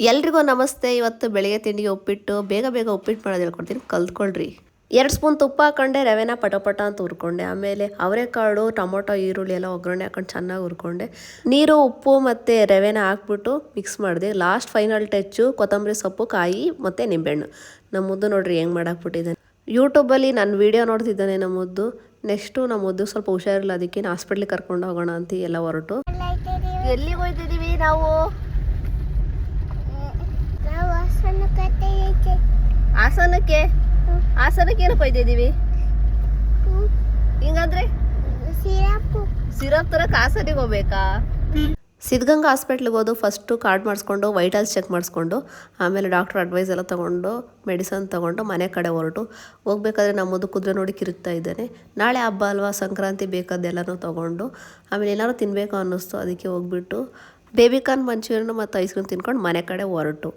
ಎಲ್ರಿಗೂ ನಮಸ್ತೆ. ಇವತ್ತು ಬೆಳಗ್ಗೆ ತಿಂಡಿಗೆ ಉಪ್ಪಿಟ್ಟು ಬೇಗ ಉಪ್ಪಿಟ್ಟು ಮಾಡೋದು ಹೇಳ್ಕೊಡ್ತೀನಿ, ಕಲ್ತ್ಕೊಳ್ರಿ. 2 ಸ್ಪೂನ್ ತುಪ್ಪ ಹಾಕೊಂಡೆ, ರವೆನ ಪಟ ಅಂತ ಹುರ್ಕೊಂಡೆ. ಆಮೇಲೆ ಅವರೆಕಾಳು, ಟೊಮೊಟೊ, ಈರುಳ್ಳಿ ಎಲ್ಲ ಒಗ್ಗರಣೆ ಹಾಕೊಂಡು ಚೆನ್ನಾಗಿ ಹುರ್ಕೊಂಡೆ. ನೀರು, ಉಪ್ಪು ಮತ್ತು ರವೆನ ಹಾಕ್ಬಿಟ್ಟು ಮಿಕ್ಸ್ ಮಾಡಿದೆ. ಲಾಸ್ಟ್ ಫೈನಲ್ ಟಚ್ಚು ಕೊತ್ತಂಬರಿ ಸೊಪ್ಪು, ಕಾಯಿ ಮತ್ತು ನಿಂಬೆಹಣ್ಣು. ನಮ್ಮ ಮುದ್ದು ನೋಡ್ರಿ ಹೆಂಗೆ ಮಾಡಾಕ್ಬಿಟ್ಟಿದ್ದಾನೆ. ಯೂಟ್ಯೂಬಲ್ಲಿ ನಾನು ವೀಡಿಯೋ ನೋಡ್ತಿದ್ದಾನೆ ನಮ್ಮ ಮುದ್ದು. ನೆಕ್ಸ್ಟು ನಮ್ಮ ಮುದ್ದು ಸ್ವಲ್ಪ ಹುಷಾರಿಲ್ಲ, ಅದಕ್ಕೆ ಹಾಸ್ಪಿಟ್ಲಿಗೆ ಕರ್ಕೊಂಡು ಹೋಗೋಣ ಅಂತ ಎಲ್ಲ ಹೊರಟು. ಎಲ್ಲಿಗೆ ಹೋಗ್ತಿದ್ದೀವಿ ನಾವು? ಹಾಸನಕ್ಕೆ ಏನಪ್ಪ ಇದ್ದೀವಿ? ಹಿಂಗಂದ್ರೆ ಸಿರಪ್ ತರಕ್ಕೆ ಹಾಸನಿಗೆ ಹೋಗ್ಬೇಕಾ? ಸಿದ್ಧಗಂಗಾ ಹಾಸ್ಪಿಟ್ಲಿಗೆ ಹೋದು ಫಸ್ಟು ಕಾರ್ಡ್ ಮಾಡಿಸ್ಕೊಂಡು ವೈಟಲ್ಸ್ ಚೆಕ್ ಮಾಡಿಸ್ಕೊಂಡು ಆಮೇಲೆ ಡಾಕ್ಟ್ರ್ ಅಡ್ವೈಸ್ ಎಲ್ಲ ತೊಗೊಂಡು ಮೆಡಿಸನ್ ತೊಗೊಂಡು ಮನೆ ಕಡೆ ಹೊರಟು. ಹೋಗ್ಬೇಕಾದ್ರೆ ನಮ್ಮದು ಕುದುರೆ ನೋಡಿ ಕಿರುತ್ತಾ ಇದ್ದಾನೆ. ನಾಳೆ ಹಬ್ಬ ಅಲ್ವಾ, ಸಂಕ್ರಾಂತಿ ಬೇಕಾದ್ದೆಲ್ಲನೂ ತೊಗೊಂಡು ಆಮೇಲೆ ಎಲ್ಲರೂ ತಿನ್ನಬೇಕು ಅನ್ನಿಸ್ತು. ಅದಕ್ಕೆ ಹೋಗ್ಬಿಟ್ಟು ಬೇಬಿಕಾರ್ನ್ ಮಂಚೂರಿಯನ್ ಮತ್ತು ಐಸ್ ಕ್ರೀಮ್ ತಿನ್ಕೊಂಡು ಮನೆ ಕಡೆ ಹೊರಟು.